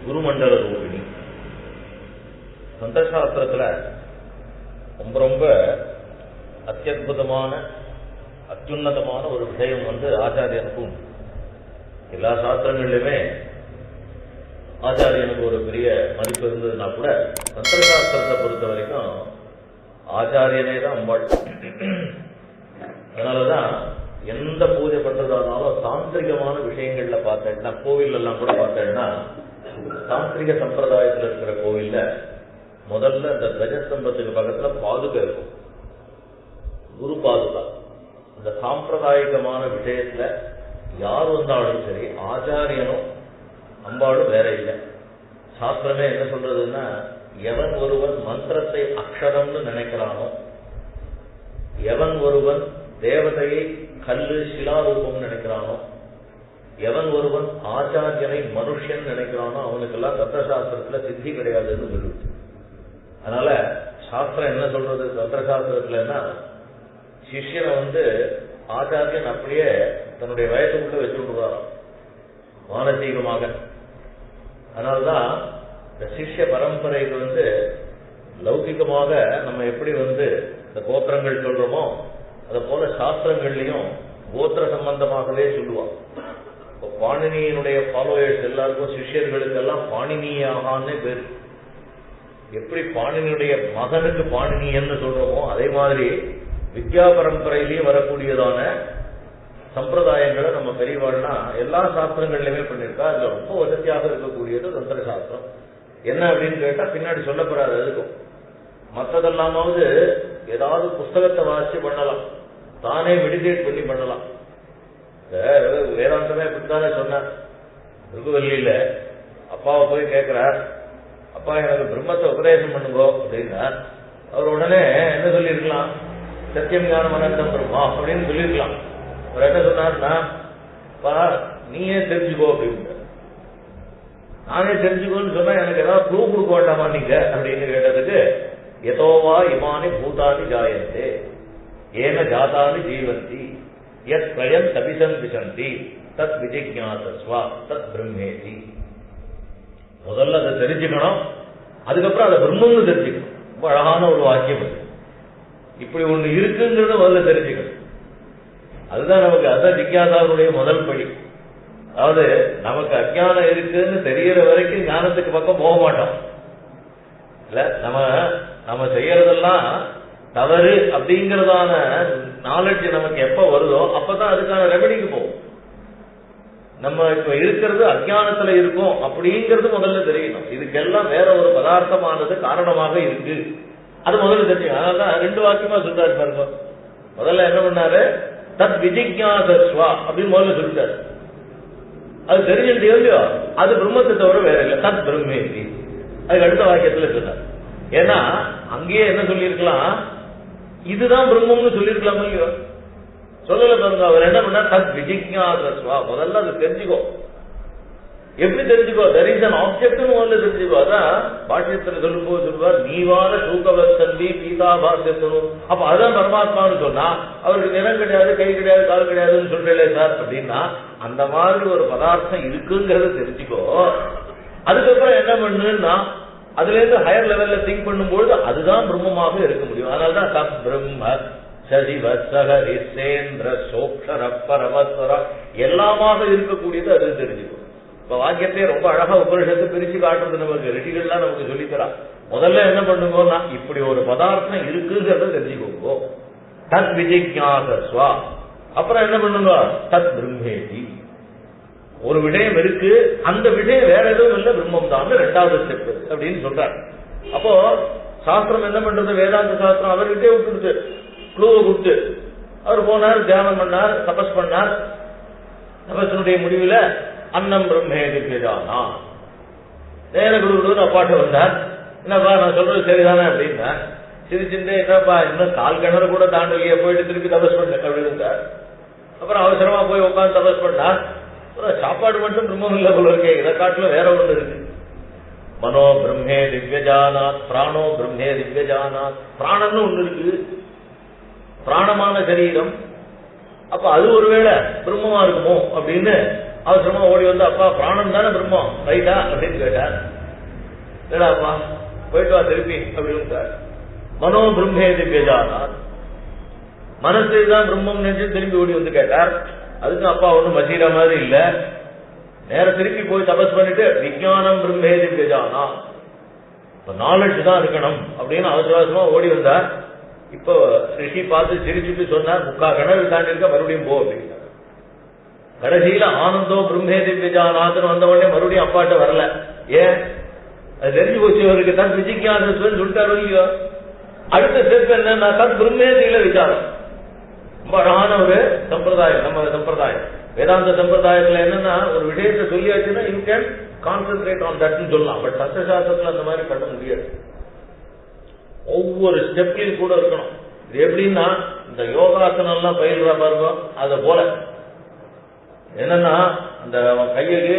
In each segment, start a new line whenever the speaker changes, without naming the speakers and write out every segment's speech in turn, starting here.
குருமண்டல ரூபிணி. தந்திரசாஸ்திரத்துல ரொம்ப ரொம்ப அத்தியுதமான அத்யுன்னதமான ஒரு விஷயம் ஆச்சாரியனுக்கும் எல்லா சாஸ்திரங்களிலுமே ஆச்சாரியனுக்கு ஒரு பெரிய மதிப்பு இருந்ததுன்னா கூட தந்திரசாஸ்திரத்தை பொறுத்த வரைக்கும் ஆச்சாரியனே தான் அம்பாள். அதனாலதான் எந்த பூஜை பண்றதானாலும் தாந்திரிகமான விஷயங்கள்ல பார்த்தேன்னா, கோவில் எல்லாம் கூட பார்த்தேன்னா தாந்திரிக சம்பிரதாயத்தில் இருக்கிற கோவில்ல முதல்ல இந்த கஜஸ்தம்பத்துக்கு பக்கத்துல பாதுகா இருக்கும், குரு பாதுகா. இந்த சாம்பிரதாயிகமான விஷயத்துல யார் வந்தாலும் சரி ஆச்சாரியனும் அம்பாளும் வேற இல்லை. சாஸ்திரமே என்ன சொல்றதுன்னா, எவன் ஒருவன் மந்திரத்தை அக்ஷரம்னு நினைக்கிறானோ, எவன் ஒருவன் தேவதையை கல்லு சிலாரூபம் நினைக்கிறானோ, எவன் ஒருவன் ஆச்சாரியனை மனுஷன் நினைக்கிறானோ அவனுக்கெல்லாம் தந்திரசாஸ்திரத்துல சித்தி கிடையாதுன்னு சொல்லுது. அதனால சாஸ்திரம் என்ன சொல்றது தந்திரசாஸ்திரத்துலன்னா, சிஷ்யனை ஆச்சாரியன் அப்படியே தன்னுடைய வயசுக்குள்ள வச்சு விடுவாராம் மானசீகமாக. அதனால்தான் இந்த சிஷ்ய பரம்பரைக்கு லௌகிகமாக நம்ம எப்படி இந்த கோத்திரங்கள் சொல்றோமோ அதை போல சாஸ்திரங்கள்லையும் கோத்திர சம்பந்தமாகவே சொல்லுவான். இப்போ பாணினியினுடைய ஃபாலோயர்ஸ் எல்லாருக்கும் சிஷ்யர்களுக்கெல்லாம் பாணினியாகான்னு பேரு. எப்படி பாணினியுடைய மகனுக்கு பாணினியன்னு சொல்றோமோ அதே மாதிரி வித்யா பரம்பரையிலேயே வரக்கூடியதான சம்பிரதாயங்களை நம்ம பெரியவாள்னா எல்லா சாஸ்திரங்கள்லயுமே பண்ணிருக்கா. அதுல ரொம்ப வசதியாக இருக்கக்கூடியது தந்திர சாஸ்திரம். என்ன அப்படின்னு கேட்டா பின்னாடி சொல்லப்படாது. அதுக்கும் மற்றதெல்லாமாவது ஏதாவது புஸ்தகத்தை வாசி பண்ணலாம், தானே மெடிடேட் பண்ணி பண்ணலாம். வேதாந்தமே அப்படித்தானே சொன்னார். ருகுவல்லியில அப்பாவை போய் கேட்கிறார், அப்பா எனக்கு பிரம்மத்தை உபதேசம் பண்ணுங்கோ அப்படின்னா அவர் உடனே என்ன சொல்லியிருக்கலாம், சத்தியம் ஞானம் அனந்தம் பிரம்மா அப்படின்னு சொல்லியிருக்கலாம். அவர் என்ன சொன்னார்னா, நீயே தெரிஞ்சுக்கோ அப்படின்னு. நானே தெரிஞ்சுக்கோன்னு சொன்னா எனக்கு ஏதாவது ப்ரூவ் கொடுக்க வேண்டாமா நீங்க அப்படின்னு கேட்டதுக்கு, எதோவா இமானி பூதானி ஜாயந்தே ஏன ஜாதானி ஜீவந்தி யத் ஸ்வயம் தபிசந்திசந்தி தத் விஜிக்ஞாசஸ்வா தத் பிரம்மேதி. முதல்ல அதை தெரிஞ்சுக்கணும், அதுக்கப்புறம் அதை பிரம்மம்னு தெரிஞ்சுக்கணும். ரொம்ப அழகான ஒரு வாக்கியம் அது. இப்படி ஒண்ணு இருக்குங்கிறத முதல்ல தெரிஞ்சுக்கணும். அதுதான் நமக்கு, அதுதான் ஜிக்ஞாசாவுடைய முதல் படி. அதாவது நமக்கு அஜ்ஞானம் இருக்குன்னு தெரியற வரைக்கும் ஞானத்துக்கு பக்கம் போக மாட்டோம். இல்ல நம்ம செய்யறதெல்லாம் தவறு அப்படிங்கறதான நாலேஜ் நமக்கு எப்ப வருதோ அப்பதான் அதுக்கான ரெமெடிக்கு போகும். நம்ம இப்ப இருக்கிறது அஜ்ஞானத்துல இருக்கும் அப்படிங்கிறது முதல்ல தெரியணும். இதுக்கெல்லாம் வேற ஒரு பதார்த்தமானது காரணமாக இருக்கு, அது முதல்ல தெரியும். அதனாலதான் 2 வாக்கியமா சொல்றாரு பாருங்க. முதல்ல என்ன பண்ணாரு, தத் விஜிக்ஞாசஸ்வா அப்படின்னு முதல்ல சொல்லிட்டாரு. அது தெரிஞ்சுட்டு இல்லையோ அது பிரம்மத்தை தவிர வேற இல்லை, தத் பிரம்மேதி. அதுக்கு அடுத்த வாக்கியத்துல சொன்னார். ஏன்னா அங்கேயே என்ன சொல்லியிருக்கலாம், இதுதான் பிரம்மம்னு சொல்லியிருக்கலாம் இல்லையோ, சொல்லல பாருங்க. அவர் என்ன பண்ணார், தத் விஜிக்ஞாசஸ்வா. முதல்ல அது தெரிஞ்சுக்கோ. எப்படி தெரிஞ்சுக்கோ, there is an object முதல்ல தெரிஞ்சுக்கோ. அதான் பாஷ்யத்துல சொல்லும் போது சொல்லுவார், நீவான சூகவத்தந்தி பீதா பாஷ்யத்தனு. அப்ப அதுதான் பரமாத்மான்னு சொன்னா அவருக்கு நிறம் கிடையாது, கை கிடையாது, கால் கிடையாதுன்னு சொல்றே சார் அப்படின்னா, அந்த மாதிரி ஒரு பதார்த்தம் இருக்குங்கிறத தெரிஞ்சுக்கோ. அதுக்கப்புறம் என்ன பண்ணுன்னா அதுல இருந்து ஹையர் லெவல்ல திங்க் பண்ணும்போது அதுதான் பிரம்மமாக இருக்க முடியும். அதனாலதான் தத் பிரம்ம சதிவத்சகரிசேந்திர சோக்ஷர பரமஸ்வர எல்லாமாக இருக்கக்கூடியது அது தெரிஞ்சுக்கும். இப்ப வாக்கியத்தையே ரொம்ப அழகா உபனிஷத்து பிரிச்சு காட்டுறது நமக்கு ரிஷிகள்லாம் நமக்கு சொல்லித்தரா. முதல்ல என்ன பண்ணுங்கன்னா, இப்படி ஒரு பதார்த்தம் இருக்குங்கிறத தெரிஞ்சுக்கோங்க, தத் விஜிக்ஞாசஸ்வா. அப்புறம் என்ன பண்ணுங்க, தத் பிரம்மேதி. ஒரு விஷயம் இருக்கு, அந்த விஷயம் வேற எதுவும் இல்லை, பிரம்மம் தான் 2வது ஸ்டெப் அப்படின்னு சொல்றார். அப்போ சாஸ்திரம் என்ன பண்றது, வேதாந்த சாஸ்திரம் அவர்கிட்டே விட்டுடுச்சு, க்ளூவை கொடுத்து. அவர் போனார், தியானம் பண்ணார், தபஸ் பண்ணார். தபஸனுடைய முடிவில் அன்னம் பிரம்மே திவ்யஜானா. நேர குரு அப்பாட்ட வந்தார். என்னப்பா நான் சொல்றது சரிதானே அப்படின்னா, சிரிச்சுட்டு என்னப்பா இன்னும் 4 கிணறு கூட தாண்டலையே, போயிட்டு திருப்பி தபஸ் பண்ண அப்படின்னு. அப்புறம் அவசரமா போய் உட்காந்து தபஸ் பண்ணார். சாப்பாடு மட்டும் பிரம்மம் இல்லை போல இருக்கே, இதை காட்டுல வேற ஒண்ணு இருக்கு. மனோ பிரம்மே திவ்யஜானாத் பிராணோ பிரம்மே திவ்யஜானாத். பிராணம்னு ஒண்ணு இருக்கு, பிராணமான சரீரம். அப்ப அது ஒருவேளை பிரம்மமா இருக்குமோ அப்படின்னு அவசரமா ஓடி வந்து அப்பா பிராணம் தானே பிரம்மம் ரைட்டா அப்படின்னு கேட்டார். இல்லடா அப்பா போயிட்டு வா திருப்பி அப்படின்னு மனோ பிரம்மே திவ்யஜானார், மனசு தான் பிரம்மம் நினைச்சு திரும்பி ஓடி வந்து கேட்டார். அதுக்கு அப்பா ஒண்ணும் மசீர மாதிரி இல்ல, நேர திருப்பி போய் தபஸ் பண்ணிட்டு விஞ்ஞானம் பிரம்மே திவ்யஜானா, நாலேஜ் தான் இருக்கணும் அப்படின்னு அவசரமா ஓடி வந்தார். இப்ப ரிஷி பார்த்து சிரிச்சுட்டு சொன்னார், முக்கா கனவு தாண்டி இருக்க மறுபடியும் போ அப்படின்னா. கடைசியில ஆனந்தோ பிரம்மே திவ்யஜானாத்னு வந்த உடனே மறுபடியும் அப்பாட்ட வரல. ஏன்? அது தெரிஞ்சு போச்சு அவருக்கு தான் விஜிக்யான்னு சொல்லிட்டாரு இல்லையோ. அடுத்த ஸ்டெப் என்ன, தத் பிரம்மேதியில விசாரம். ரொம்ப அழகான ஒரு சம்பிரதாயம் நம்ம சம்பிரதாயம். வேதாந்த சம்பிரதாயத்துல என்னன்னா ஒரு விஷயத்தை சொல்லியாச்சுன்னா யூ கேன் கான்சென்ட்ரேட் ஆன் தட்னு சொல்லலாம். பட் தத்துவசாஸ்திரத்துல அந்த மாதிரி பண்ண முடியாது. ஒவ்வொரு ஸ்டெப்லையும் கூட இருக்கணும். இது எப்படின்னா இந்த யோகாசனம் எல்லாம் பயில்றா பாருங்க, அத போல என்னன்னா அந்த கையிலேயே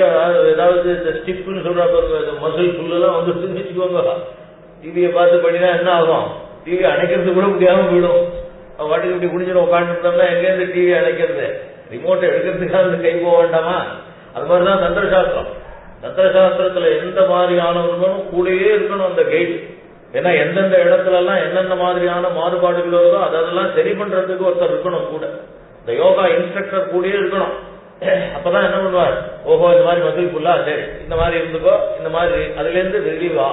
ஏதாவது இந்த ஸ்டிப்னு சொல்றா பாருங்க, மசில் புல்லாம் வந்து வச்சுக்கோங்க. டிவியை பார்த்து பண்ணினா என்ன ஆகும், டிவி அணைக்கிறது கூட முடியாம போயிடும். வாட்டுக்கு இப்படி குடிச்சிடும் உட்காந்துருந்தோம்னா எங்கேருந்து டிவி அணைக்கிறது, ரிமோட்டை எடுக்கிறதுக்காக அந்த கை போக வேண்டாமா? அது மாதிரிதான் தந்திரசாஸ்திரம். தந்திரசாஸ்திரத்துல எந்த மாதிரியானவர்களும் கூடயே இருக்கணும் அந்த கைடு. ஏன்னா எந்தெந்த இடத்துல எல்லாம் என்னென்ன மாதிரியான மாறுபாடுகள் வருதோ அதெல்லாம் சரி பண்றதுக்கு ஒருத்தர் இருக்கணும் கூட. இந்த யோகா இன்ஸ்ட்ரக்டர் கூடயே இருக்கணும். அப்பதான் என்ன பண்ணுவார், ஓஹோ இந்த மாதிரி மசில் புல்லா சரி இந்த மாதிரி இருந்துக்கோ, இந்த மாதிரி அதுல இருந்து ரிலீவா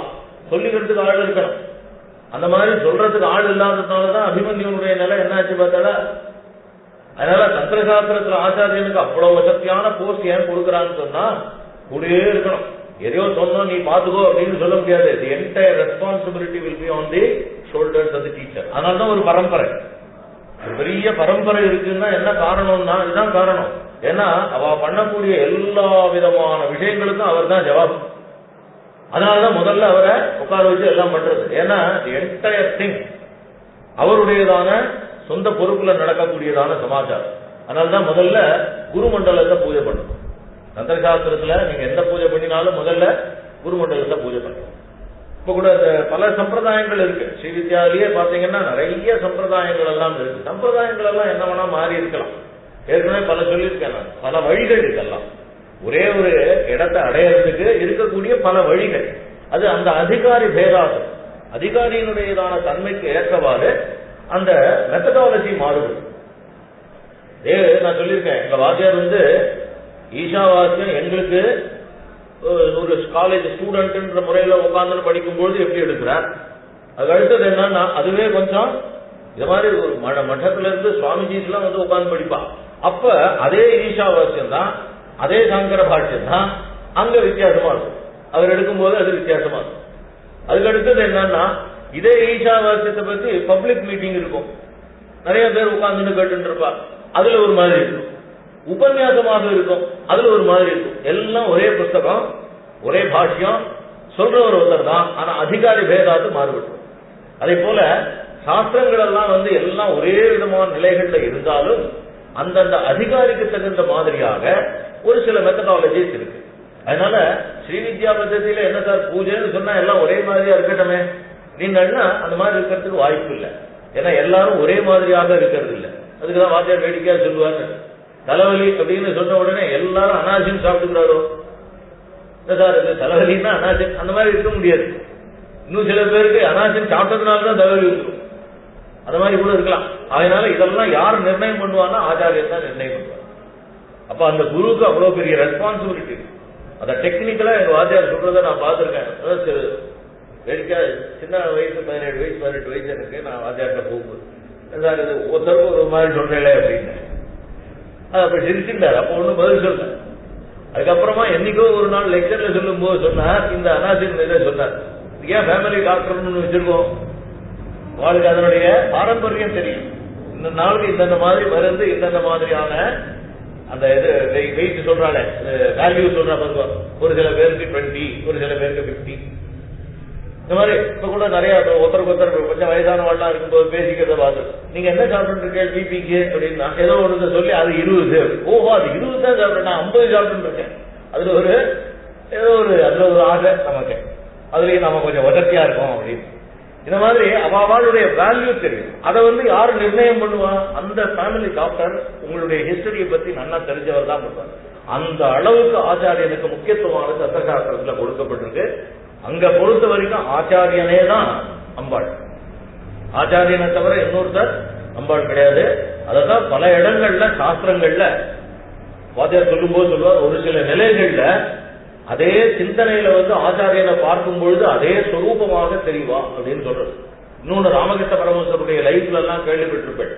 சொல்லிக்கிறதுக்கு ஆள் இருக்கணும். அந்த மாதிரி சொல்றதுக்கு ஆள் இல்லாததுனாலதான் அபிமன்யுனுடைய நிலை என்னாச்சு பார்த்தாடா. அதனால தந்திரசாஸ்திரத்துல ஆச்சாரியனுக்கு அவ்வளவு வசதியான போஸ்ட் ஏன் கொடுக்குறான்னு சொன்னா கூடயே இருக்கணும். எதையோ சொன்னோம் நீ பாத்துக்கோ அப்படின்னு சொல்ல முடியாது. The entire responsibility will be on the shoulders of the teacher. அதனாலதான் ஒரு பரம்பரை, ஒரு பெரிய பரம்பரை இருக்குன்னா என்ன காரணம்னா இதுதான் காரணம். ஏன்னா அவ பண்ணக்கூடிய எல்லா விதமான விஷயங்களுக்கும் அவர் தான் ஜவாப். அதனாலதான் முதல்ல அவரை உட்கார வச்சு எல்லாம் பண்றது. ஏன்னா தி என்டையர் திங் அவருடையதான சொந்த பொறுப்புல நடக்கக்கூடியதான சமாச்சாரம். அதனாலதான் முதல்ல குரு மண்டலத்தை பூஜை பண்ணணும். தந்திரசாஸ்திரத்துல நீங்க எந்த பூஜை பண்ணினாலும் முதல்ல குரு மண்டலத்தை பூஜை பண்ணணும். இப்ப கூட பல சம்பிரதாயங்கள் இருக்கு. ஸ்ரீ வித்யாலயே பாத்தீங்கன்னா நிறைய சம்பிரதாயங்கள் எல்லாம் இருக்கு. சம்பிரதாயங்கள் எல்லாம் என்ன வேணா மாறி இருக்கலாம். ஏற்கனவே பல சொல்லியிருக்கேன் நான். பல வழிகள் இதெல்லாம் ஒரே ஒரு இடத்தை அடையறதுக்கு இருக்கக்கூடிய பல வழிகள். அது அந்த அதிகாரி பேதாது அதிகாரியினுடையதான தன்மைக்கு ஏற்றவாறு அந்த மெத்தடாலஜி மாறுபடும். நான் சொல்லியிருக்கேன், எங்க வாத்தியார் வந்து ஈஷாவாசியம் எங்களுக்கு ஒரு காலேஜ் ஸ்டூடெண்ட்ன்ற முறையில உட்கார்ந்து படிக்கும்போது எப்படி எடுக்கிறார். அது அடுத்தது என்னன்னா அதுவே கொஞ்சம் இது மாதிரி ஒரு மட்டத்துல இருந்து சுவாமிஜிஸ் எல்லாம் வந்து உட்கார்ந்து படிப்பா. அப்ப அதே ஈஷாவாசியம் தான், அதே சங்கர பாஷ்யம் தான், அங்க வித்தியாசமா இருக்கும். அவர் எடுக்கும்போது அது வித்தியாசமா இருக்கும். அதுக்கு அடுத்தது என்னன்னா இதே ஈஷாவாசியத்தை பத்தி பப்ளிக் மீட்டிங் இருக்கும், நிறைய பேர் உட்கார்ந்து கேட்டு இருப்பா, அதுல ஒரு மாதிரி இருக்கும். உபன்யாசமாக இருக்கும், அதுல ஒரு மாதிரி இருக்கும். எல்லாம் ஒரே புஸ்தகம், ஒரே பாஷ்யம், சொல்றவர் ஒருத்தர் தான், ஆனா அதிகாரி பேதாத்து மாறுபடும். அதே போல சாஸ்திரங்கள் எல்லாம் வந்து எல்லாம் ஒரே விதமான நிலைகள்ல இருந்தாலும் அந்தந்த அதிகாரிக்கு தகுந்த மாதிரியாக ஒரு சில மெத்தடாலஜிஸ் இருக்கு. அதனால ஸ்ரீவித்யா பద్ధதியில என்ன சார் பூஜைன்னு சொன்னா எல்லாம் ஒரே மாதிரியா இருக்கட்டுமே நீங்கன்னா அந்த மாதிரி இருக்கிறதுக்கு வாய்ப்பு இல்லை. ஏன்னா எல்லாரும் ஒரே மாதிரியாக இருக்கிறது இல்லை. அதுக்குதான் வாத்தியார் வேடிக்கையா சொல்லுவாங்க, தலைவலி அப்படின்னு சொன்ன உடனே எல்லாரும் அனாசியம் சாப்பிட்டுக்கிறாரோ சார், இது தலைவலின்னா அனாசியம் அந்த மாதிரி இருக்க முடியாது. இன்னும் சில பேருக்கு அனாசியம் சாப்பிட்டதுனாலதான் தலைவலி இருக்கும், அந்த மாதிரி கூட இருக்கலாம். அதனால இதெல்லாம் யார் நிர்ணயம் பண்ணுவாங்கன்னா ஆச்சாரியர் தான் நிர்ணயம் பண்ணுவாங்க. அப்ப அந்த குருவுக்கு அவ்வளவு பெரிய ரெஸ்பான்சிபிலிட்டி. அந்த டெக்னிக்கலா எங்க வாத்தியார் சொல்றதை நான் பார்த்திருக்கேன். வேடிக்கா சின்ன வயசு 17 வயசு 18 வயசு எனக்கு, நான் வாத்தியார்கிட்ட போகும்போது சார் இது ஒருத்தருக்கு ஒரு மாதிரி சொல்றேன் அப்படின்னு அப்ப சிரிச்சுட்டார். அப்ப ஒன்னும் பதில் சொல்ல. அதுக்கப்புறமா என்னைக்கோ ஒரு நாள் லெக்சர்ல சொல்லும் போது சொன்னார், இந்த அனாசின் இதை சொன்னார், ஏன் ஃபேமிலி டாக்டர்னு வச்சிருக்கோம், அவளுக்கு அதனுடைய பாரம்பரியம் தெரியும். இந்த நாளுக்கு இந்தந்த மாதிரி மருந்து இந்தந்த மாதிரியான அந்த இது வெயிட் சொல்றாங்க, வேல்யூ சொல்றா பாருங்க. ஒரு சில பேருக்கு 20, ஒரு சில பேருக்கு 50. இந்த மாதிரி இப்ப கூட நிறைய ஒருத்தருக்கு ஒருத்தர் கொஞ்சம் வயதானவாள்லாம் இருக்கும்போது பேசிக்கிறத பார்த்து நீங்க என்ன சாப்பிட்டு இருக்கேன் பிபிக்கு அப்படின்னா ஏதோ ஒன்று சொல்லி அது 20. ஓஹோ அது 20 தான் சாப்பிட்றேன், நான் 50 சாப்பிட்டு இருக்கேன். அதுல ஒரு ஏதோ ஒரு அதுல ஒரு ஆசை நமக்கு, அதுலயும் நம்ம கொஞ்சம் வசதியா இருக்கும் அப்படின்னு. இந்த மாதிரி அவளுடைய வேல்யூ தெரியும். அதை வந்து யாரு நிர்ணயம் பண்ணுவா? அந்த ஃபேமிலி டாக்டர் உங்களுடைய ஹிஸ்டரியை பத்தி நல்லா தெரிஞ்சவர் தான் பண்ணுவார். அந்த அளவுக்கு ஆச்சாரியனுக்கு முக்கியத்துவமான தத்துவசாஸ்திரத்துல கொடுக்கப்பட்டிருக்கு. அங்க பொறுத்த வரைக்கும் ஆச்சாரியனே தான் அம்பாள். ஆச்சாரியனை தவிர இன்னொருத்தர் அம்பாள் கிடையாது. அதான் பல இடங்கள்ல சாஸ்திரங்கள்ல வாத்தியார் சொல்லும் போது சொல்லுவார், ஒரு சில நிலைகள்ல அதே சிந்தனையில ஆச்சாரியனை பார்க்கும் பொழுது அதே சொரூபமாக தெரிவா அப்படின்னு சொல்றது. இன்னொன்னு ராமகிருஷ்ண பரமஹம்சருடைய லைஃப்ல எல்லாம் கேள்விப்பட்டிருப்பேன்.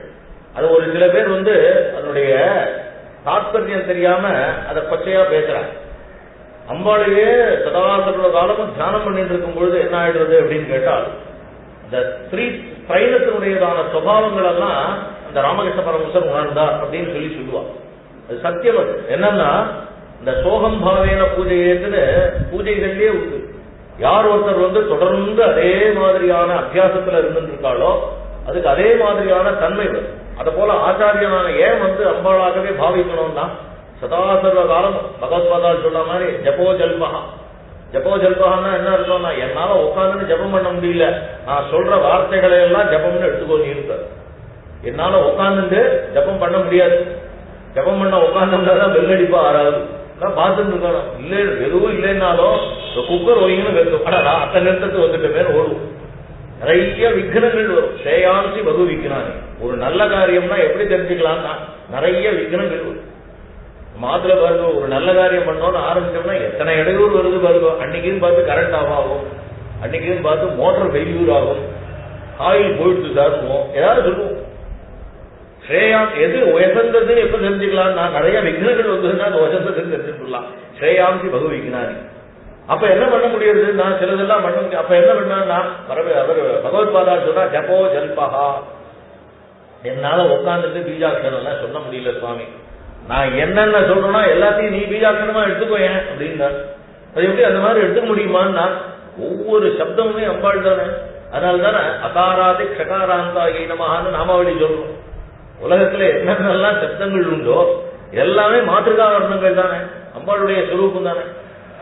அது ஒரு சில பேர் அதனுடைய தாற்பயம் தெரியாம அதை பச்சையா பேசுறாங்க. அம்பாளையே சதாசரோட காலமும் தியானம் பண்ணிட்டு இருக்கும் பொழுது என்ன ஆயிடுறது அப்படின்னு கேட்டால், இந்த திரைலத்தினுடையதான சுபாவங்கள் எல்லாம் அந்த ராமகிருஷ்ண பரமஹம்சர் உணர்ந்தார் அப்படின்னு சொல்லுவார். அது சத்தியம். அது என்னன்னா, இந்த சோகம் பாவேன பூஜையேன்னு பூஜைகள்லயே உண்டு. யார் ஒருத்தர் தொடர்ந்து அதே மாதிரியான அபியாசத்துல இருந்துருக்காளோ அதுக்கு அதே மாதிரியான தன்மை வரும். அத போல ஆச்சாரியனான ஏன் அம்பாளாகவே பாவிக்கணும்னா, சதாசர்வ காலம் பகவத்பாதால் சொல்ற மாதிரி ஜபோ ஜல்பகா. ஜபோ ஜல்பகான்னா என்ன அர்த்தம்னா, என்னால உட்காந்துன்னு ஜபம் பண்ண முடியல, நான் சொல்ற வார்த்தைகளை எல்லாம் ஜபம்னு எடுத்துக்கோ நீ இருக்க. என்னால உட்காந்துட்டு ஜபம் பண்ண முடியாது, ஜபம் பண்ண உட்காந்தோம்னா வெள்ளடிப்பா ஆறாது பார்த்துட்டு இருக்கணும். இல்லை எதுவும் இல்லைன்னாலும் குக்கர் ஒய்ங்கன்னு வெறும் அடடா அத்தனை நிறுத்தத்துக்கு வந்துட்டு மேல ஓடுவோம். நிறைய விக்னங்கள் வரும். சேயாம்சி பகு விக்னானி. ஒரு நல்ல காரியம்னா எப்படி தெரிஞ்சுக்கலாம்னா நிறைய விக்னங்கள் வரும். மாத்திர பாருங்க, ஒரு நல்ல காரியம் பண்ணோம்னு ஆரம்பிச்சோம்னா எத்தனை இடையூறு வருது பாருங்க. அன்னைக்குன்னு பார்த்து கரண்ட் ஆஃப் ஆகும், அன்னைக்குன்னு பார்த்து மோட்டர் ஃபெயில்யூர் ஆகும், ஆயில் போயிடுச்சு சாருவோம், ஏதாவது சொல்லுவோம். ஸ்ரேயாம் எது உயர்ந்ததுன்னு எப்ப தெரிஞ்சுக்கலாம்? நான் நிறைய விக்னங்கள் வந்ததுன்னா அது உயர்ந்ததுன்னு தெரிஞ்சுக்கலாம். ஸ்ரேயாம்சி பகு விக்னானி. அப்ப என்ன பண்ண முடியாது? நான் சிலதெல்லாம் பண்ண முடியும். அப்ப என்ன பண்ணா அவர் பகவத்பாதா சொன்னா ஜபோ ஜல்பகா. என்னால உட்காந்துட்டு பீஜாட்சரம் எல்லாம் சொல்ல முடியல சுவாமி, நான் என்னென்ன சொல்றேன்னா எல்லாத்தையும் நீ பீஜாட்சரமா எடுத்துக்கோ ஏன் அப்படின்னா, அது எப்படி அந்த மாதிரி எடுத்துக்க முடியுமான்னா, ஒவ்வொரு சப்தமுமே அம்பாள் தானே. அதனால தானே அகாராதி க்ஷகாராந்தா ஈனமான்னு நாமாவளி சொல்றோம். உலகத்துல என்னென்னலாம் சப்தங்கள் உண்டோ எல்லாமே மாத்திருக்கா வர்ணங்கள் தானே, அம்பாளுடைய சுரூபம் தானே.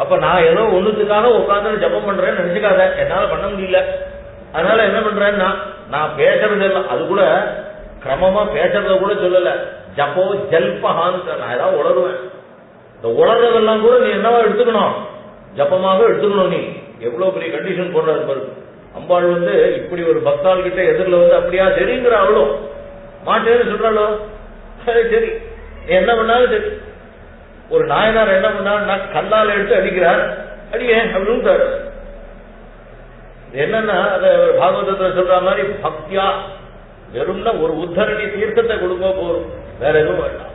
அப்ப நான் ஏதோ ஒண்ணுத்துக்காக உட்காந்து ஜபம் பண்றேன்னு நினைச்சுக்காத, என்னால பண்ண முடியல. அதனால என்ன பண்றேன்னா, நான் பேசுறது எல்லாம் அது கூட கிரமமா பேசுறத கூட சொல்லல, ஜப்போ ஜல்பஹான்னு நான் ஏதாவது உளருவேன். இந்த உளறதெல்லாம் கூட நீ என்னவா எடுத்துக்கணும்? ஜப்பமாக எடுத்துக்கணும். நீ எவ்வளவு பெரிய கண்டிஷன் போடுறது பாரு. அம்பாள் இப்படி ஒரு பக்தாள் கிட்ட எதிரில் அப்படியா சரிங்கிற அவளும் மாட்டேன்னு சொல்றாளோ, சரி என்ன பண்ணாலும் சரி. ஒரு நாயனார் என்ன பண்ணாருன்னா கல்லால் எடுத்து அடிக்கிறார், அடியே அப்படின்னு என்னன்னா அதை பாகவதத்துல சொல்ற மாதிரி பக்தியா வெறும்னா ஒரு உத்தரணி தீர்த்தத்தை கொடுக்க போறோம், வேற எதுவும் வேண்டாம்.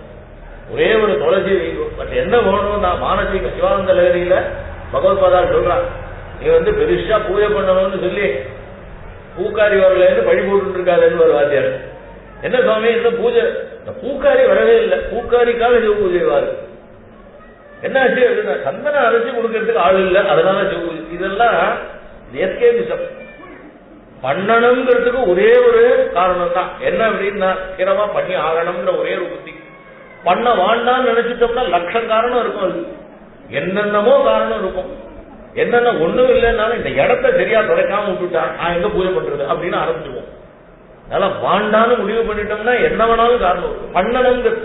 ஒரே ஒரு துளசி வைக்கும். பட் என்ன வேணும்? நான் மானசீக சிவானந்த லகரியில பகவத்பாதா சொல்றான், நீ பெருசா பூஜை பண்ணணும்னு சொல்லி பூக்காரி வரலன்னு பழி போட்டு இருக்காதுன்னு ஒரு வாத்தியார். என்ன சுவாமி இந்த பூஜை, இந்த பூக்காரி வரவே இல்லை, பூக்காரிக்காக சிவ பூஜை வாரு. என்ன ஆச்சு அப்படின்னா, சந்தனம் அரைச்சி கொடுக்கறதுக்கு ஆள் இல்லை, அதனால சிவ பூஜை. இதெல்லாம் எஸ்கேபிசம். பண்ணணுங்கிறதுக்கு ஒரே ஒரு காரணம் தான். என்ன அப்படின்னா, கிரமா பண்ணி ஆகணும்ன்ற ஒரே ஒரு புத்தி. பண்ண வாண்டான்னு நினைச்சிட்டோம்னா லட்சம் காரணம் இருக்கும். அது என்னென்னமோ காரணம் இருக்கும். என்னென்ன ஒண்ணும் இல்லைன்னாலும் இந்த இடத்த சரியா துடைக்காம விட்டுட்டா நான் எங்க பூஜை பண்றது அப்படின்னு ஆரம்பிச்சுவோம். அதனால வாண்டான்னு முடிவு பண்ணிட்டோம்னா என்ன வேணாலும் காரணம் இருக்கும். பண்ணணுங்கிறது